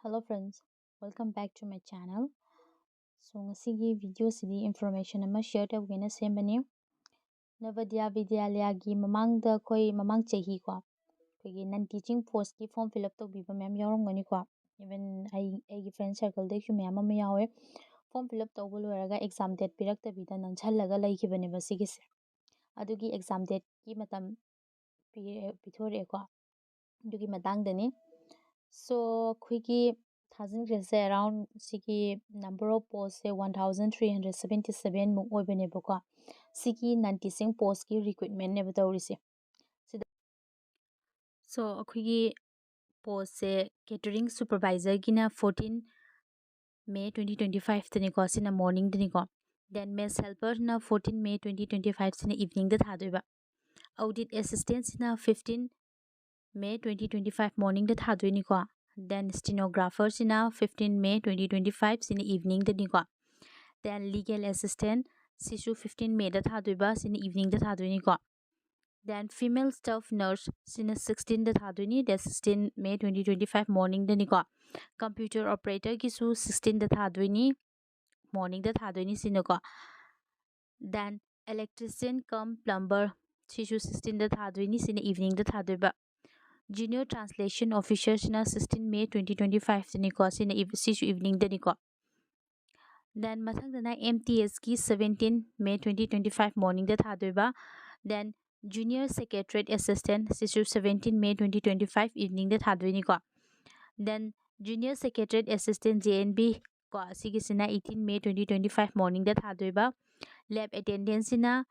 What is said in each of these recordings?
Hello friends, welcome back to my channel. So ngasigi video sidi information ama share tawgena sembani. Navadya Vidyalaya gi mamangda koi mamang chahi ko. Koigi non teaching post ki form fill up tawbiba ma'am yawarangani ko. Even I friend circle de chu ma'am ama yawe. Form fill up tawbo loiraga exam date piraktabida nanchallaga laikibane basigise. Adugi exam date ki matam pithore ko. Adugi matangdani. So quickly thousand से around सिकी number of posts से 1377 मुक ओइबने बको सिकी 96 post की recruitment ने बताउरिसे सिदा so अखुगी post से catering supervisor की ना 14 May 2025 तने को सिना morning तने को then mess helper ना 14 May 2025 सिना evening द था दोइबा audit assistant सिना 15 May 2025 morning द था दोइनी को then stenographer sina 15 May 2025 sina evening da ni ko then legal assistant sisu 15 May da tha doiba sina evening da tha doi ni ko then female staff nurse sina 16 da tha doi ni that 16 May 2025 morning da ni ko computer operator ki su 16 da tha doi ni morning da tha doi ni sina ko then electrician cum plumber sisu 16 da tha doi ni sina evening da tha doiba Junior Translation Officer sina 16 May 2025 tani ko sina sisu evening dani ko then mathang dana MTS ki 17 May 2025 morning da tha doiba then Junior Secretariat Assistant sisu 17 May 2025 evening da tha doini ko then Junior Secretariat Assistant JNB ko sigi sina 18 May 2025 morning da tha doiba lab attendant sina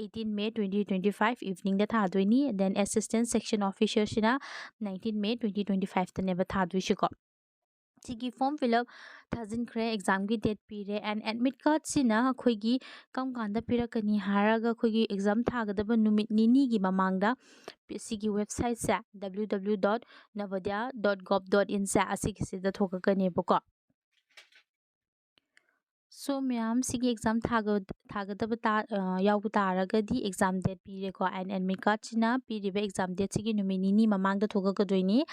18 May 2025 evening da tha doini then assistant section officer sina 19 May 2025 tane ba tha doi shiko sigi form fill up thazin khre exam gi date pire and admit card sina khoi gi kam kanda pira kani haraga khoi gi exam thagadaba numit nini gi mamangda sigi website sa www.navodaya.gov.in sa asigi sida thoka kani bako so ma'am सिगी exam थागदब याव तारगदी exam date पीरेको and admit card सिना पीरिबे exam date सिगी नुमिनिनी ममांग द थोगकदोइनी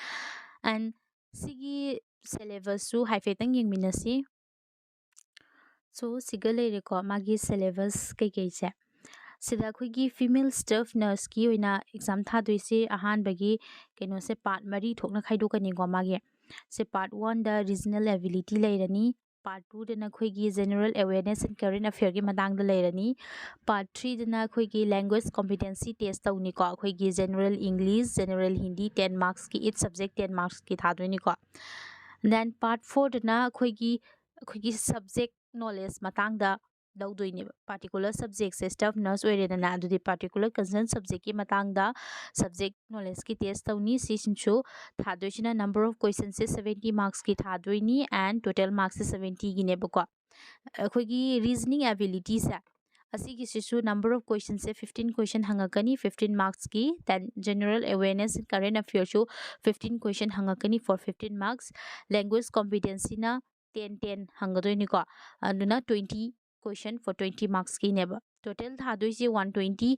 एंड सिगी सिलेबस सु हाइफेतंग यंगमिनसी सो सिगा लेरेको मागी सिलेबस कैसे सिदा खुगी फीमेल स्टाफ नर्स की ओइना एग्जाम थादोइसे अहानबगी केनो से पार्ट मरी थोकना खाइदोकनी गो मागे से पार्ट 1 द रीजनल एबिलिटी लेरनी पार्ट 2 दना खुगी general awareness and current affair की मदांग लेरनी पार्ट 3 दना खुगी लैंग्वेज कॉम्पिटेंसी टेस्ट तौनी को खुगी general English general Hindi 10 marks की ईच सब्जेक्ट 10 मार्क्स की थादोनी को देन पार्ट 4 दना खुगी सब्जेक्ट नॉलेज मतांग दा लौदोइने पार्टिकुलर सब्जेक्ट से स्टाफ नर्स ओइरेदना अदुदि पार्टिकुलर कंसर्न सब्जेक्ट की मतांग दा सब्जेक्ट नॉलेज की टेस्ट तौनी सिसिनसु थादोइसिना नंबर ऑफ क्वेश्चन से 70 मार्क्स की थादोइनी एंड टोटल मार्क्स से 70 गिने बको अखोगी रीजनिंग एबिलिटी से असिगी सिसु नंबर ऑफ क्वेश्चन से 15 क्वेश्चन हंगकनी 15 मार्क्स की then general awareness current affair सु 15 क्वेश्चन हंगकनी फॉर 15 मार्क्स लैंग्वेज कॉम्पिटेंसी ना 10 10 हंगदोइनी को अदुना 20 question for 20 marks की नेब total थादोइसे 120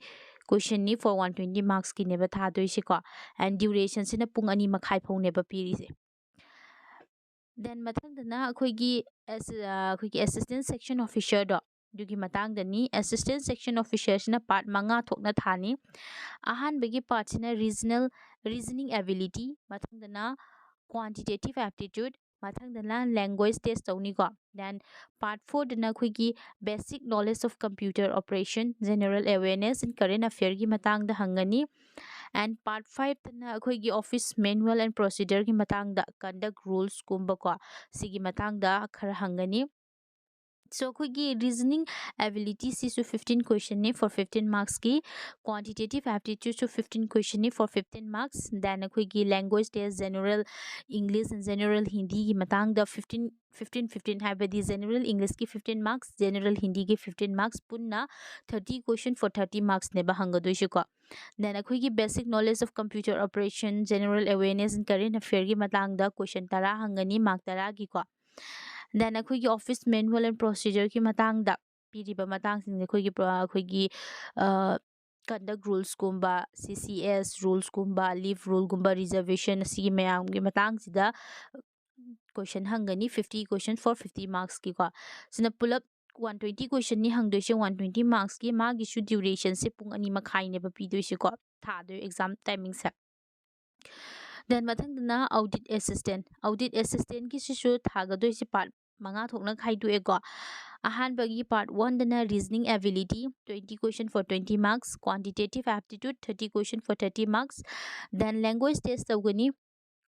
question ni for 120 marks की नेब थादोइसे को and duration से ना पुंग अनि मखाइ फौ नेब पीरिसे then mathang dana akhoi assistant section officer do dugi matang dani assistant section officer na part manga thokna thani ahan begi part sina reasoning ability mathang dana quantitative aptitude mathang dana language test tawni ko then part 4 dana khoi basic knowledge of computer operation general awareness and current affair gi matang da hangani and part 5 tana khoi office manual and procedure gi matang da conduct rules kumba ko sigi matang da khara hangani so khoi reasoning ability si su 15 question ne for 15 marks ki quantitative aptitude su 15 question ne for 15 marks then khoi language test general english and general hindi gi matang da 15 habadi general english ki 15 marks general hindi ki 15 marks punna 30 question for 30 marks ne ba hangadoi shi ko then khoi basic knowledge of computer operation general awareness and current affair gi matang da question tara hangani mark tara gi ko then अखोई office manual and procedure की मतंग दा पीरिबा मतंग सिंग अखोई conduct rules कुंबा CCS rules कुंबा लीव रूल कुंबा रिजर्वेशन सी मैम की मतंग सिदा question hangani 50 question for 50 marks ki ko sina pull up 120 question ni hang doise 120 marks ki magi shu duration se pung ani makhai ne ba pi doise ko tha do exam timing se then mathang na audit assistant ki shu tha ga doise part manga thokna khai du e ko ahan bagi part 1 dana reasoning ability 20 question for 20 marks, quantitative aptitude 30 question for 30 marks, then language test tawgani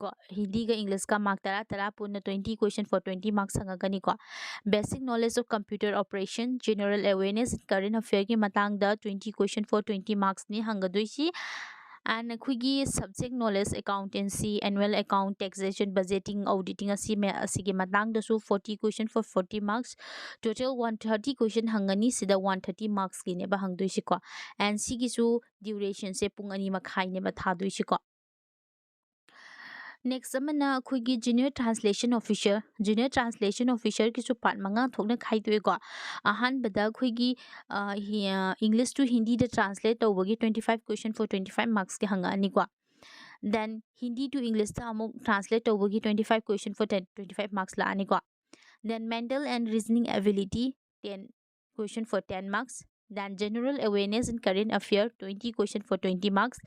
ko hindi ga english ka mark tara tara punna 20 question for 20 marks hangagani ko basic knowledge of computer operation, general awareness current affair ki matang da 20 question for 20 marks ni hangadoisi and khigi subject knowledge accountancy, annual account, taxation, budgeting, auditing asigi matang da su 40 question for 40 marks, total 130 question hangani sida 130 marks ki ne ba hangdoisi ko and sigi su duration se pung ani makhai ne ba thadoisi ko. Next amana khuygi junior translation officer ki su part manga thokna khai tu ko ahan bada khuygi english to hindi de translate tawbagi 25 question for 25 marks ki hanga ani ko then hindi to english ta amuk translate tawbagi 25 question for 25 marks la ani ko then mental and reasoning ability 10 question for 10 marks, then general awareness and current affair 20 question for 20 marks,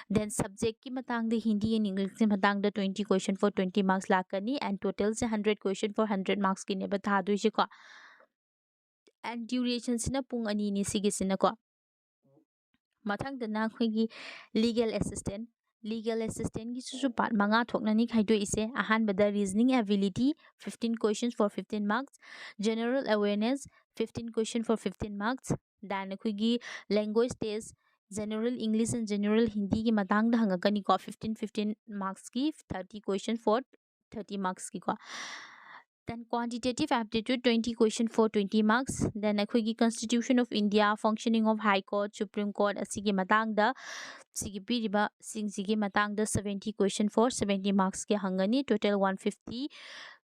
then subject ki matang de hindi and english ki matang de 20 question for 20 marks lakani and total se 100 question for 100 marks ki ne ba tha du ji ko and duration sina pung ani ni sigi sina ko mathang dana khoi legal assistant ki su part manga thokna ni khai do ise ahan bada reasoning ability 15 questions for 15 marks, general awareness 15 question for 15 marks, then khoi language test general english and general hindi ki matang da hangakani ko 15 marks ki 30 question for 30 marks ki ko then quantitative aptitude 20 question for 20 marks, then akhoi constitution of india, functioning of high court, supreme court asigi matang da sigi piriba sigi matang da 70 question for 70 marks ke hangani total 150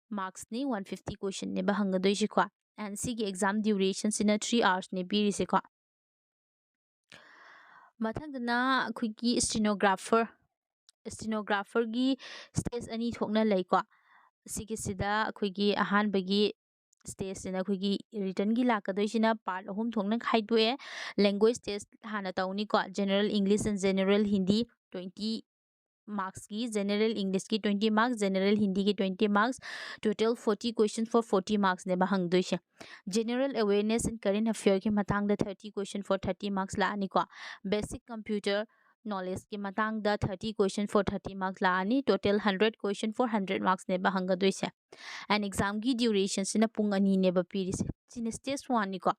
marks ni 150 question ne ba hangadoi ji ko and sigi exam duration sina 3 hours ne biri se ko mathang dana akhoi stenographer gi stage ani thokna lai ko sigi sida akhoi ahan bagi stage sina akhoi written gi lakadoi sina part ahum thokna khaidue language test hana tauni ko general english and general hindi 20 marks ki general english ki 20 marks, general hindi ki 20 marks, total 40 questions for 40 marks ne ba hangdoi she general awareness and current affair ki matang da 30 question for 30 marks la ani ko basic computer knowledge ki matang da 30 question for 30 marks la ani total 100 question for 100 marks ne ba hangadoi se and exam ki duration sina pung ani ne ba piri se sina stage 1 ni ko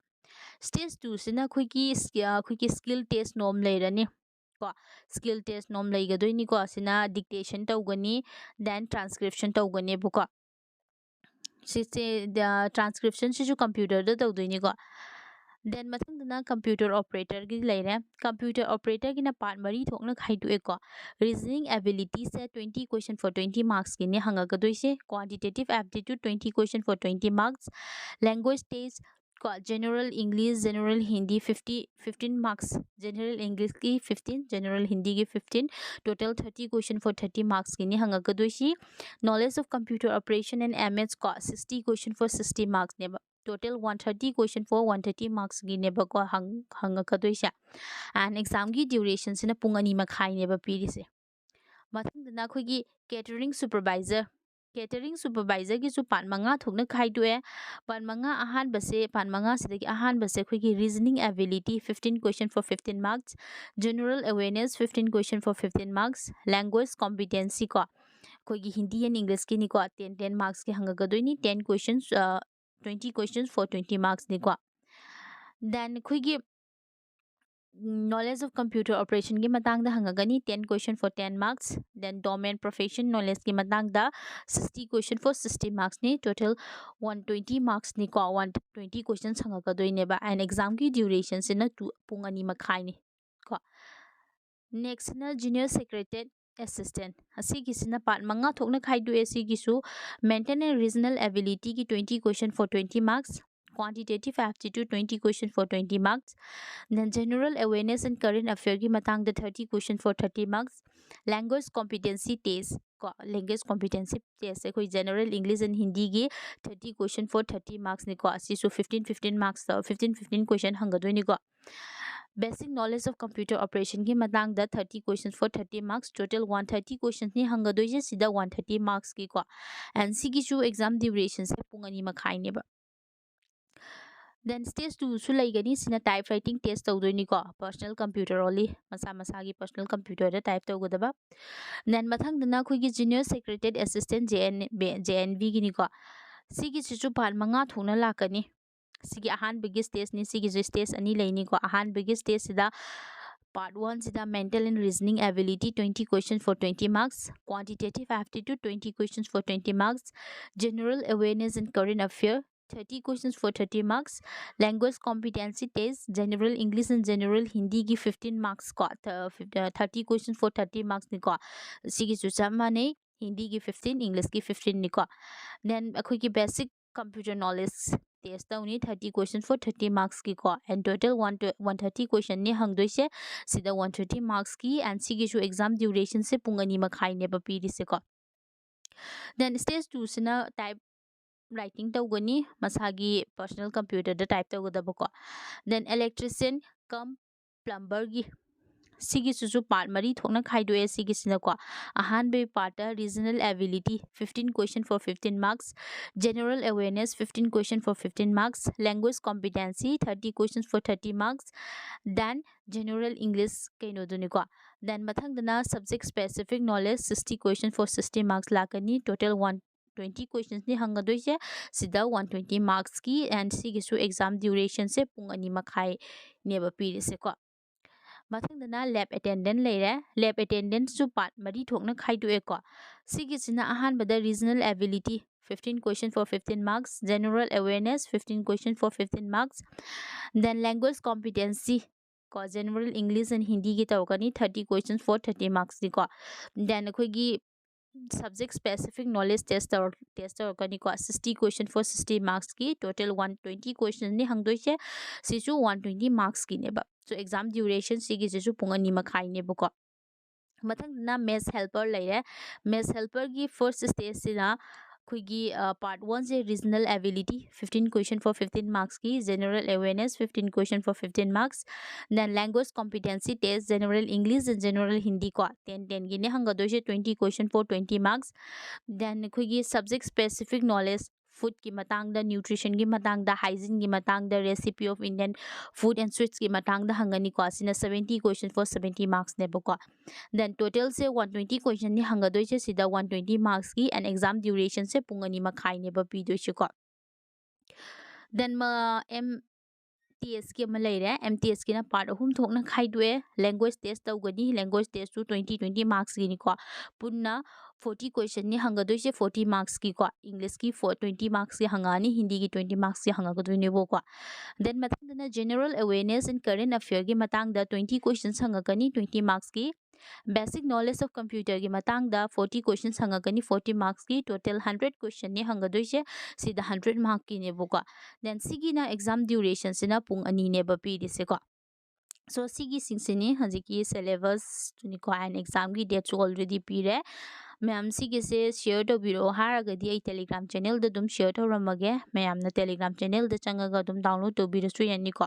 stage 2 sina khoi ki skill test nom leirani ko skill test nom leigadoi ni ko sina dictation tawgani then transcription tawgani bu ko sise the transcription sisu computer da tawdoi ni ko then mathang dana computer operator gi leire computer operator gi na part mari thokna khaidu e ko reasoning ability se 20 question for 20 marks ki ne hanga gadoi se quantitative aptitude 20 question for 20 marks, language test ko general english general hindi 15 marks, general english ki 15, general hindi ki 15, total 30 question for 30 marks ki ne hanga gadoi si knowledge of computer operation and ms ko 60 question for 60 marks ne total 130 question for 130 marks gi ne ba ko hanga kadoi sha and exam gi duration sina pung ani makhai ne ba piri se mathang dana khoi gi catering supervisor gi su pan manga thokna khai du e pan manga ahan base pan manga sidagi ahan base khoi gi reasoning ability 15 question for 15 marks, general awareness 15 question for 15 marks, language competency ko khoi gi hindi and english ki ni ko 10 marks ki hanga gadoi ni 10 questions 20 questions for 20 marks ni ko then khoi gi knowledge of computer operation ki matang da hangagani 10 question for 10 marks, then domain profession knowledge ki matang da 60 question for 60 marks ni total 120 marks ni ko 120 questions hangagadoi ne ba and exam ki duration sina pung ani makhai ni ko next na junior secretariat assistant asigi sina part manga thokna khaidu asigi su maintain and reasonable ability ki 20 question for 20 marks, quantitative aptitude 20 question for 20 marks, then general awareness and current affair ki matang da 30 question for 30 marks, language competency test को language competency test है general English and Hindi की 30 question for 30 marks निको 15 marks 15 question हंगदोइनिको basic knowledge of computer operation की मतांग द 30 question for 30 marks total 130 question नि हंगदोइजे सिदा 130 मार्क्स की को एंड सी की जो एग्जाम ड्यूरेशन से पुंगनी मखाई नेबा then stage 2 su laigani sina type writing test tawdoini ko personal computer only masa masa gi personal computer da type tawgodaba then mathang dana khoi gi junior secretariat assistant JNV gi ni ko sigi chu pan manga thuna lakani sigi ahan big stage ni sigi stage ani laini ko ahan big stage sida Part 1 sida mental and reasoning ability 20 questions for 20 marks, quantitative aptitude 20 questions for 20 marks, general awareness and current affair 30 questions for 30 marks, language competency test general English and general Hindi ki 15 marks ko 30 questions for 30 marks ni ko sigi chu chamane Hindi ki 15 English ki 15 ni ko then akhoi ki basic computer knowledge test only 30 questions for 30 marks ki ko and total 130 question ni hangdoi se sida 130 marks ki and sigi chu exam duration se pungani makhai ne ba piri se ko then stage 2 sina type writing tawgani masagi personal computer da type tawgadaba ko then electrician cum plumber gi sigi susu part mari thokna khaidoe sigi sina ko ahan be part regional ability 15 question for 15 marks general awareness 15 question for 15 marks language competency 30 questions for 30 marks then general English kaino duni ko then mathang dana subject specific knowledge 60 question for 60 marks lakani total 120 questions ni hangadoise sida 120 marks ki and sigi su exam duration se pung ani makhai neba piri se ko mathangdana lab attendant leire lab attendant su part mari thokna khaidu ko sigi sina ahan bada regional ability 15 question for 15 marks general awareness 15 question for 15 marks then language competency ko general English and Hindi ki tawkani 30 questions for 30 marks ni ko then khoi gi subject specific knowledge test or kani ko 60 question for 60 marks ki total 120 questions ni hangdoi che si chu 120 marks ki ne ba so exam duration si gi chu pungani makhai ne bu ko mathang na maths helper laire maths helper gi first stage sina खुगी part 1 से regional ability 15 question for 15 marks की general awareness 15 question for 15 marks then language competency test general English and general Hindi को 10 की ने हंगा दो से 20 question for 20 marks then खुगी subject specific knowledge food की matang da nutrition की matang da hygiene की matang da recipe of Indian food and sweets की matang da hangani ko asina 70 question for 70 marks ne ko then total se 120 question ni hanga doi che sida 120 marks ki and exam duration se pungani makhai ne ba pi doi che ko then ma MTS की अमा लेरे MTS की ना part अहुम थोकना खाइदुए language test तौगनी language test टू 20 मार्क्स की निको पुन्ना 40 क्वेश्चन नि हंगदोइ से 40 मार्क्स की को इंग्लिश की 20 मार्क्स की हंगानी हिंदी की 20 मार्क्स की हंगदोइ नेबो को देन मथंदना general awareness and current affair की मतंग दा 20 क्वेश्चंस हंगकनी 20 मार्क्स की बेसिक नॉलेज ऑफ कंप्यूटर की मतंग दा 40 क्वेश्चंस हंगकनी 40 मार्क्स की टोटल 100 क्वेश्चन नि हंगदोइ से सीधा 100 मार्क की नेबो को देन सिगी ना एग्जाम ड्यूरेशन सिना पुंग अनि ने बपी दिसे को सो सिगी सिंगसिनी हजी की सिलेबस तुनि को एन एग्जाम की डेट ऑलरेडी पीरे मैम सिगी से शेयर तो बिरो हारगदी आई टेलीग्राम चैनल द दुम शेयर तो रमगे मैम ना टेलीग्राम चैनल द चंगा दुम डाउनलोड तो बिरसु यानी को